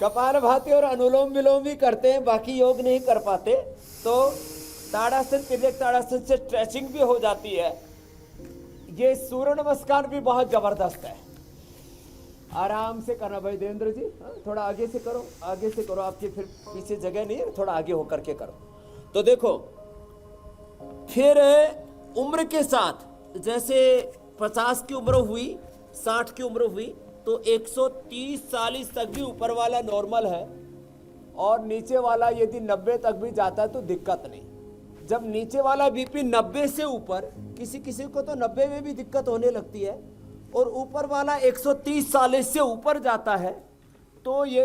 कपालभाति और अनुलोम विलोम भी करते हैं, बाकी योग नहीं कर पाते, तो ताड़ासन तिर्यक ताड़ासन से स्ट्रेचिंग भी हो जाती है। ये सूर्य नमस्कार भी बहुत जबरदस्त है। आराम से करना भाई देवेंद्र जी, थोड़ा आगे से करो, आगे से करो, आपके फिर पीछे जगह नहीं है, थोड़ा आगे होकर के करो। तो देखो फिर उम्र के साथ, जैसे 50 की उम्र हुई, 60 की उम्र हुई, तो 130-40 तक भी ऊपर वाला नॉर्मल है, और नीचे वाला यदि 90 तक भी जाता है तो दिक्कत नहीं। जब नीचे वाला बीपी 90 से ऊपर, किसी किसी को तो 90 में भी दिक्कत होने लगती है, और ऊपर वाला 130-40 से ऊपर जाता है, तो ये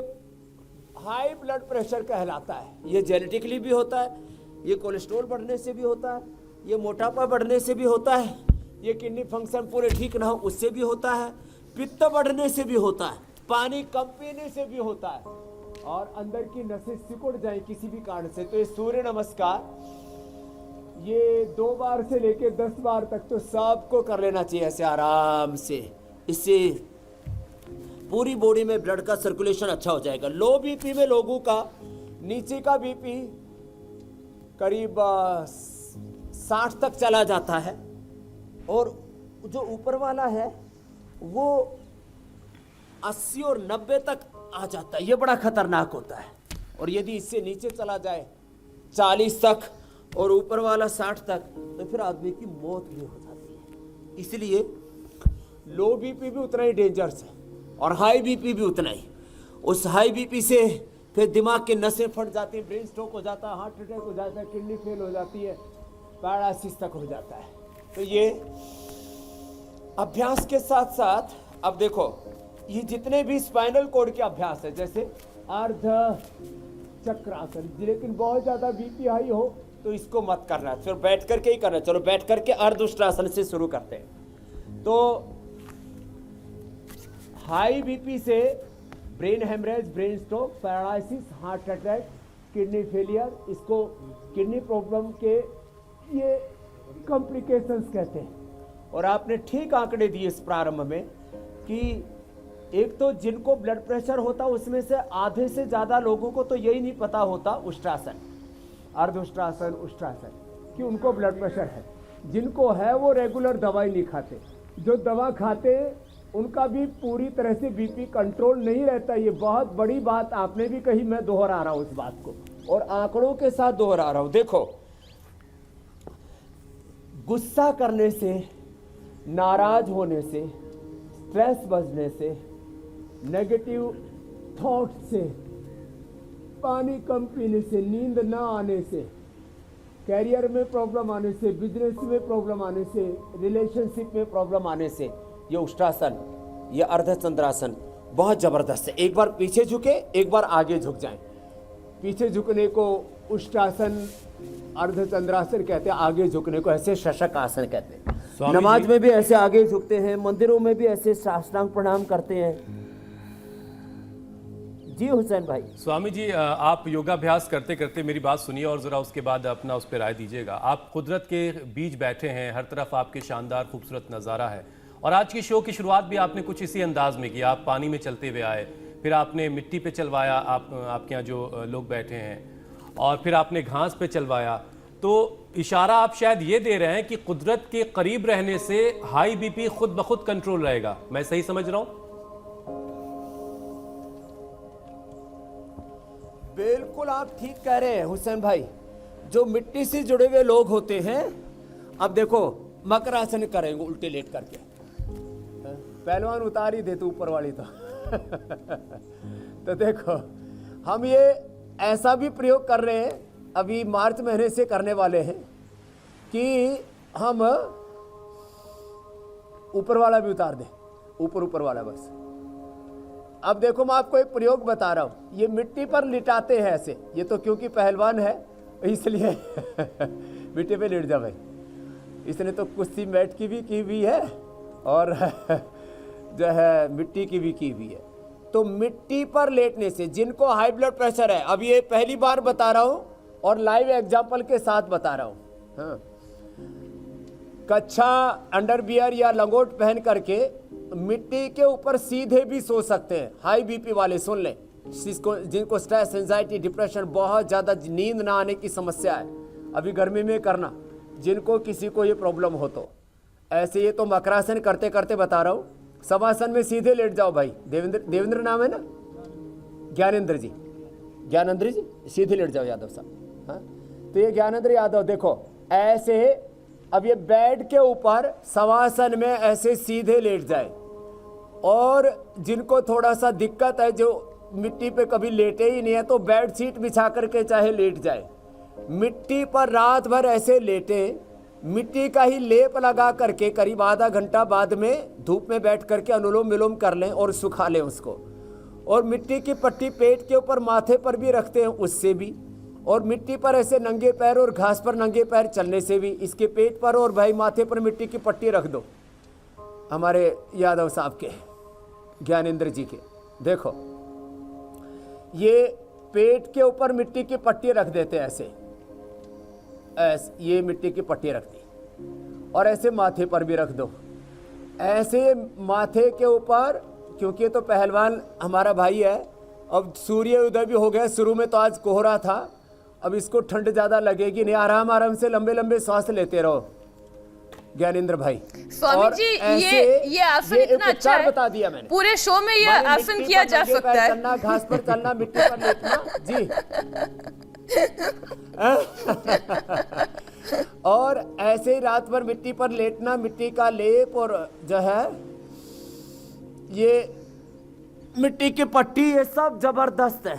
हाई ब्लड प्रेशर कहलाता है। ये जेनेटिकली भी होता है, ये कोलेस्ट्रॉल बढ़ने से भी होता है, ये मोटापा बढ़ने से भी होता है, ये किडनी फंक्शन पूरे ठीक ना हो उससे भी होता है, पित्त बढ़ने से भी होता है, पानी कम पीने से भी होता है, और अंदर की नसें सिकुड़ जाए किसी भी कारण से। तो ये सूर्य नमस्कार ये 2 बार से लेके 10 बार तक तो सबको कर लेना चाहिए ऐसे आराम से। इससे पूरी बॉडी में ब्लड का सर्कुलेशन अच्छा हो जाएगा। लो बीपी में लोगों का, नीचे का बीपी करीब 60 तक चला जाता है, और जो ऊपर वाला है वो 80 और 90 तक आ जाता है। ये बड़ा खतरनाक होता है। और यदि इससे नीचे चला जाए 40 तक और ऊपर वाला 60 तक, तो फिर आदमी की मौत भी हो जाती है। इसलिए लो बीपी भी उतना ही डेंजरस है, और हाई बीपी भी उतना ही। उस हाई बीपी से फिर दिमाग के नसें फट जाती हैं, ब्रेन स्ट्रोक हो जाता है, हार्ट अटैक हो जाता है, किडनी फेल हो जाती है, पैरालिसिस तक हो जाता है। तो ये अभ्यास के साथ साथ, अब देखो ये जितने भी स्पाइनल कोड के अभ्यास है, जैसे अर्ध चक्रासन, लेकिन बहुत ज्यादा बीपी हाई हो तो इसको मत करना, फिर बैठ करके ही करना। चलो बैठ करके अर्ध उष्ट्रासन से शुरू करते हैं। तो हाई बीपी से brain haemorrhage, brain stroke, paralysis, heart attack, kidney failure, इसको किडनी प्रॉब्लम के ये कॉम्प्लिकेशंस कहते हैं। और आपने ठीक आंकड़े दिए इस प्रारंभ में कि एक तो जिनको ब्लड प्रेशर होता उसमें से आधे से ज्यादा लोगों को तो यही नहीं पता होता उष्ट्रासन, अर्ध उष्ट्रासन, उष्ट्रासन कि उनको ब्लड प्रेशर है। जिनको है वो रेगुलर दवाई नहीं खाते, जो दवा खाते उनका भी पूरी तरह से बीपी कंट्रोल नहीं रहता। ये बहुत बड़ी बात आपने भी कही, मैं दोहरा रहा हूं इस बात को, और आंकड़ों के साथ दोहरा रहा हूं। देखो गुस्सा करने से, नाराज होने से, स्ट्रेस बढ़ने से, नेगेटिव थॉट से, पानी कम पीने से, नींद ना आने से, कैरियर में प्रॉब्लम आने से, बिजनेस में प्रॉब्लम आने से, रिलेशनशिप में प्रॉब्लम आने से, ये उष्ट्रासन, ये अर्धचंद्रासन बहुत जबरदस्त है। एक बार पीछे झुके, एक बार आगे झुक जाएं। पीछे झुकने को उष्ट्रासन, अर्धचंद्रासन कहते हैं, आगे झुकने को ऐसे शशक आसन कहते हैं। नमाज में भी ऐसे आगे झुकते हैं, मंदिरों में भी ऐसे साष्टांग प्रणाम करते हैं। जी हुसैन भाई। स्वामी जी, आप योगाभ्यास करते करते मेरी बात सुनिए और ज़रा उसके बाद अपना उस पर राय दीजिएगा। आप कुदरत के बीच बैठे हैं, हर तरफ आपके शानदार खूबसूरत नज़ारा है, और आज की शो की शुरुआत भी आपने कुछ इसी अंदाज में की। आप पानी में चलते हुए आए, फिर आपने मिट्टी पे चलवाया, आपके यहाँ जो लोग बैठे हैं, और फिर आपने घास पे चलवाया। तो इशारा आप शायद ये दे रहे हैं कि कुदरत के करीब रहने से हाई बीपी खुद ब खुद कंट्रोल रहेगा। मैं सही समझ रहा हूँ? बिल्कुल आप ठीक कह रहे हैं हुसैन भाई। जो मिट्टी से जुड़े हुए लोग होते हैं, अब देखो मकरासन करेंगे उल्टे लेट करके, पहलवान उतार ही देते ऊपर वाली तो देखो हम ये ऐसा भी प्रयोग कर रहे हैं, अभी मार्च महीने से करने वाले हैं, कि हम ऊपर वाला भी उतार दें, ऊपर वाला बस। अब देखो मैं आपको एक प्रयोग बता रहा हूं, ये मिट्टी पर लिटाते हैं ऐसे, ये तो क्योंकि पहलवान है इसलिए मिट्टी पे लेट जा भाई। इसने तो कुश्ती मैट की भी की हुई है और जो है मिट्टी की भी की हुई है। तो मिट्टी पर लेटने से जिनको हाई ब्लड प्रेशर है, अब ये पहली बार बता रहा हूं और लाइव एग्जाम्पल के साथ बता रहा हूं, हाँ। कच्छा, अंडरवियर या लंगोट पहन करके मिट्टी के ऊपर सीधे भी सो सकते हैं। हाई बीपी वाले सुन लें, जिनको स्ट्रेस, एंजाइटी, डिप्रेशन, बहुत ज़्यादा नींद ना आने की समस्या है, अभी गर्मी में करना, जिनको किसी को ये प्रॉब्लम हो तो ऐसे। ये तो मकरासन करते करते बता रहा हूँ। शवासन में सीधे लेट जाओ भाई। देवेंद्र नाम है ना, ज्ञानेंद्र जी, ज्ञानेंद्र जी सीधे लेट जाओ यादव साहब। हाँ, तो ये ज्ञानेंद्र यादव देखो ऐसे, अब ये बेड के ऊपर शवासन में ऐसे सीधे लेट जाए। और जिनको थोड़ा सा दिक्कत है, जो मिट्टी पे कभी लेटे ही नहीं है, तो बेड शीट बिछा करके चाहे लेट जाए, मिट्टी पर रात भर ऐसे लेटे, मिट्टी का ही लेप लगा करके करीब आधा घंटा बाद में धूप में बैठ करके अनुलोम विलोम कर लें और सुखा लें उसको। और मिट्टी की पट्टी पेट के ऊपर माथे पर भी रखते हैं, उससे भी। और मिट्टी पर ऐसे नंगे पैर और घास पर नंगे पैर चलने से भी, इसके पेट पर और भाई माथे पर मिट्टी की पट्टी रख दो। हमारे यादव साहब के, ज्ञानेंद्र जी के, देखो ये पेट के ऊपर मिट्टी की पट्टी रख देते ऐसे, ये मिट्टी की पट्टी रख दी। और ऐसे माथे पर भी रख दो, ऐसे माथे के ऊपर, क्योंकि ये तो पहलवान हमारा भाई है। अब सूर्य उदय भी हो गया, शुरू में तो आज कोहरा था, अब इसको ठंड ज़्यादा लगेगी नहीं, आराम आराम से लंबे लंबे सांस लेते रहो ज्ञानेंद्र भाई। स्वामी जी ये आसन इतना अच्छा है, बता दिया मैंने, पूरे शो में ये आसन किया जा सकता है। चलना, घास पर चलना, मिट्टी पर लेटना जी। और ऐसे ही रात भर मिट्टी पर लेटना, मिट्टी का लेप और जो है ये मिट्टी की पट्टी, ये सब जबरदस्त है।